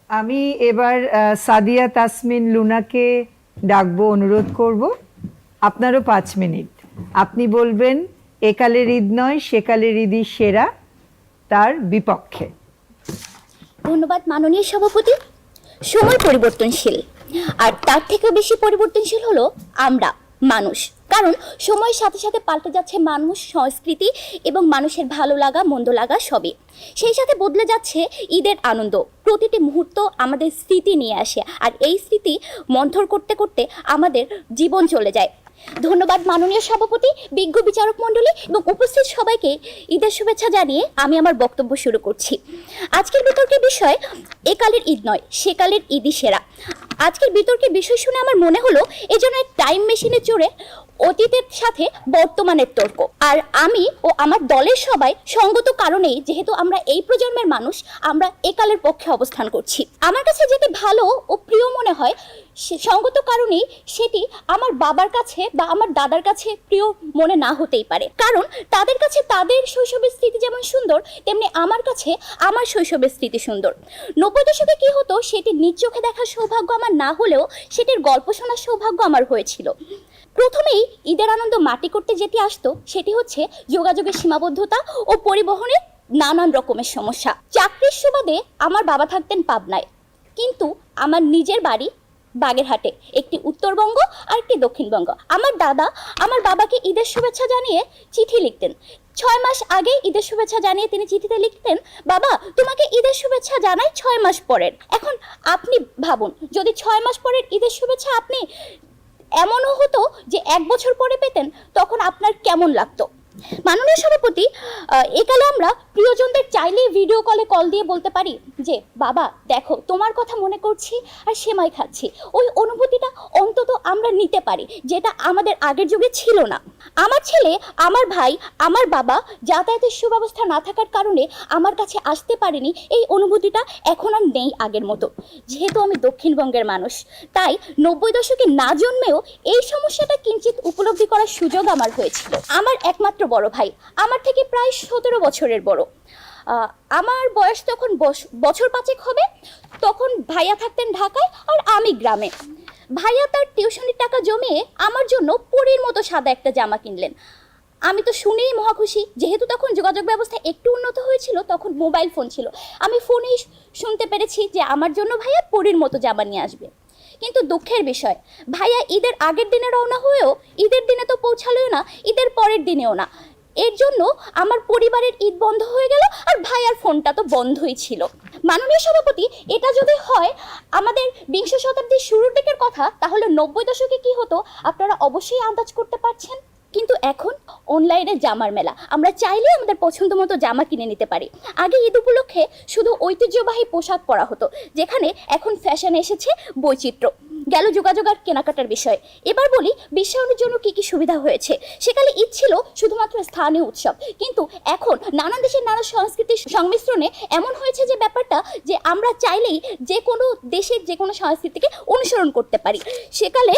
আমি এবার সাদিয়া তাসমিন লুনাকে ডাকবো, অনুরোধ করব। আপনারও 5 মিনিট। আপনি বলবেন একালের ঈদ নয় সেকালের ঈদই সেরা, তার বিপক্ষে। ধন্যবাদ মাননীয় সভাপতি। সময় পরিবর্তনশীল, আর তার থেকেও বেশি পরিবর্তনশীল হলো আমরা মানুষ। কারণ সময়ের সাথে সাথে পাল্টে যাচ্ছে মানুষ, সংস্কৃতি এবং মানুষের ভালো লাগা মন্দ লাগা সবই। সেই সাথে বদলে যাচ্ছে ঈদের আনন্দ। প্রতিটি মুহূর্ত আমাদের স্মৃতি নিয়ে আসে, আর এই স্মৃতি মন্থর করতে করতে আমাদের জীবন চলে যায়। ধন্যবাদ মাননীয় সভাপতি, বিজ্ঞ বিচারক মণ্ডলী এবং উপস্থিত সবাইকে ঈদের শুভেচ্ছা জানিয়ে আমি আমার বক্তব্য শুরু করছি। আজকের বিতর্কের বিষয় একালের ঈদ নয় সেকালের ঈদই সেরা। আজকের বিতর্কের বিষয় শুনে আমার মনে হলো এই জন্য এক টাইম মেশিনে চড়ে অতীতের সাথে বর্তমানের তর্ক। আর আমি ও আমার দলের সবাই সঙ্গত কারণেই, যেহেতু আমরা এই প্রজন্মের মানুষ, আমরা একালের পক্ষে অবস্থান করছি। আমার কাছে যেটি ভালো ও প্রিয় মনে হয় সঙ্গত কারণেই সেটি আমার বাবার কাছে বা আমার দাদার কাছে প্রিয় মনে না হতেই পারে। কারণ তাদের কাছে তাদের শৈশবের স্মৃতি যেমন সুন্দর, তেমনি আমার কাছে আমার শৈশবের স্মৃতি সুন্দর। 90 দশকে কি হতো সেটি নিজ চোখে দেখার সৌভাগ্য আমার না হলেও সেটির গল্প শোনার সৌভাগ্য আমার হয়েছিল। প্রথমেই ঈদের আনন্দ মাটি করতে যেটি আসতো সেটি হচ্ছে যোগাযোগের সীমাবদ্ধতা ও পরিবহনের নানান রকমের সমস্যা। চাকরির সুবাদে আমার বাবা থাকতেন পাবনায়, কিন্তু আমার নিজের বাড়ি বাগেরহাটে, একটি উত্তরবঙ্গ আর একটি দক্ষিণবঙ্গ। আমার দাদা আমার বাবাকে ঈদের শুভেচ্ছা জানিয়ে চিঠি লিখতেন। 6 মাস আগে ঈদের শুভেচ্ছা জানিয়ে তিনি চিঠিতে লিখতেন, বাবা তোমাকে ঈদের শুভেচ্ছা জানাই 6 মাস পরের। এখন আপনি ভাবুন, যদি 6 মাস পরের ঈদের শুভেচ্ছা আপনি এমনও হতো যে 1 বছর পরে পেতেন, তখন আপনার কেমন লাগতো? মাননীয় সভাপতি, একালে আমরা প্রিয়জনদের চাইলেই ভিডিও কলে কল দিয়ে বলতে পারি যে বাবা দেখো তোমার কথা মনে করছি আর সেমাই খাচ্ছি। ওই অনুভূতিটা অন্তত আমরা নিতে পারি, যেটা আমাদের আগের যুগে ছিল না। আমার ছেলে, আমার ভাই, আমার বাবা যাতায়াতের সুব্যবস্থা না থাকার কারণে আমার কাছে আসতে পারেনি। এই অনুভূতিটা এখন আর নেই আগের মতো। যেহেতু আমি দক্ষিণবঙ্গের মানুষ, তাই 90 দশকে না জন্মেও এই সমস্যাটা কিঞ্চিত উপলব্ধি করার সুযোগ আমার হয়েছিল। আমার একমাত্র বড় ভাই আমার থেকে প্রায় 17 বছরের বড়। আমার বয়স তখন বছর 5 হবে। তখন ভাইয়া থাকতেন ঢাকায় আর আমি গ্রামে। ভাইয়া তার টিউশনির টাকা জমিয়ে আমার জন্য পরীর মতো সাদা একটা জামা কিনলেন। আমি তো শুনেই মহা খুশি। যেহেতু তখন যোগাযোগ ব্যবস্থা একটু উন্নত হয়েছিল, তখন মোবাইল ফোন ছিল, আমি ফোনেই শুনতে পেরেছি যে আমার জন্য ভাইয়া পরীর মতো জামা নিয়ে আসবে। কিন্তু দুঃখের বিষয়, ভাইয়া ঈদের আগের দিনে রওনা হয়েও ঈদের দিনে তো পৌঁছালোও না, ঈদের পরের দিনেও না। এর জন্য আমার পরিবারের ঈদ বন্ধ হয়ে গেল, আর ভাইয়ার ফোনটা তো বন্ধই ছিল। মাননীয় সভাপতি, এটা যদি হয় আমাদের 20 শতাব্দীর শুরুর দিকের কথা, তাহলে 90 দশকে কি হতো আপনারা অবশ্যই আন্দাজ করতে পারছেন। কিন্তু এখন অনলাইনে জামার মেলা, আমরা চাইলেই আমাদের পছন্দ মতো জামা কিনে নিতে পারি। আগে ঈদ উপলক্ষে শুধু ঐতিহ্যবাহী পোশাক পরা হতো, যেখানে এখন ফ্যাশনে এসেছে বৈচিত্র্য। গেল যোগাযোগ আর কেনাকাটার বিষয়। এবার বলি বিশ্বায়নের জন্য কি কি সুবিধা হয়েছে। সেকালে ঈদ ছিল শুধুমাত্র স্থানীয় উৎসব, কিন্তু এখন নানান দেশের নানা সংস্কৃতির সংমিশ্রণে এমন হয়েছে যে ব্যাপারটা যে আমরা চাইলেই যে কোনো দেশের যে কোনো সংস্কৃতিকে অনুসরণ করতে পারি। সেকালে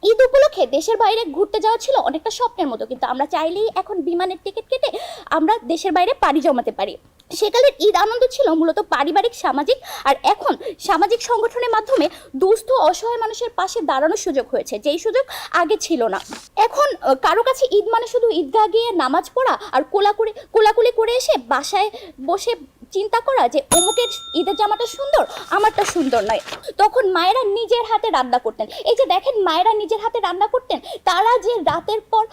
ঈদ উপলক্ষে দেশের বাইরে ঘুরতে যাওয়া ছিল অনেকটা স্বপ্নের মতো, কিন্তু আমরা চাইলেই এখন বিমানের টিকিট কেটে আমরা দেশের বাইরে পাড়ি জমাতে পারি। সেকালের ঈদ আনন্দ ছিল মূলত পারিবারিক, সামাজিক, আর এখন সামাজিক সংগঠনের মাধ্যমে দুস্থ অসহায় মানুষের পাশে দাঁড়ানোর সুযোগ হয়েছে, যেই সুযোগ আগে ছিল না। এখন কারো কাছে ঈদ মানে শুধু ঈদগাহ গিয়ে নামাজ পড়া আর কোলাকুলি করে এসে বাসায় বসে চিন্তা করা যে অমুকের ঈদের জামাটা সুন্দর, আমারটা সুন্দর নয়। তখন মায়েরা নিজের হাতে রান্না করতেন। এই যে দেখেন, মায়েরা নিজের হাতে রান্না করতেন, তারা যে রাতের পর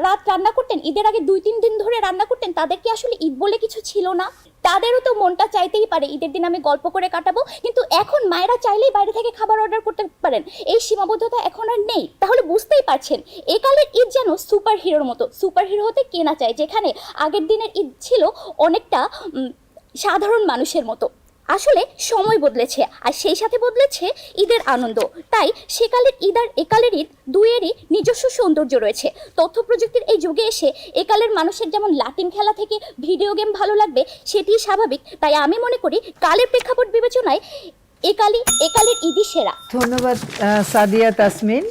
রাত রান্না করতেন, ঈদের আগে 2-3 দিন ধরে রান্না করতেন, তাদের কি আসলে ঈদ বলে কিছু ছিল না? তাদেরও তো মনটা চাইতেই পারে ঈদের দিন আমি গল্প করে কাটাবো, কিন্তু এখন মায়েরা চাইলেই বাইরে থেকে খাবার অর্ডার করতে পারেন। এই সীমাবদ্ধতা এখন আর নেই। তাহলে বুঝতেই পারছেন একালের ঈদ যেন সুপার হিরোর মতো। সুপার হিরো হতে কে না চায়, যেখানে আগের দিনের ঈদ ছিল অনেকটা সাধারণ মানুষের মতো। আসলে সময় বদলেছে, আর সেই সাথে বদলেছে ঈদের আনন্দ। তাই সেকালের ঈদ আর একালের ঈদ দুইয়েরই নিজস্ব সৌন্দর্য রয়েছে। তথ্য প্রযুক্তির এই যুগে এসে একালের মানুষের যেমন লাটিম খেলা থেকে ভিডিও গেম ভালো লাগবে, সেটি স্বাভাবিক। তাই আমি মনে করি কালের প্রেক্ষাপট বিবেচনায় একালের ঈদই সেরা। ধন্যবাদ সাদিয়া তাসমিন।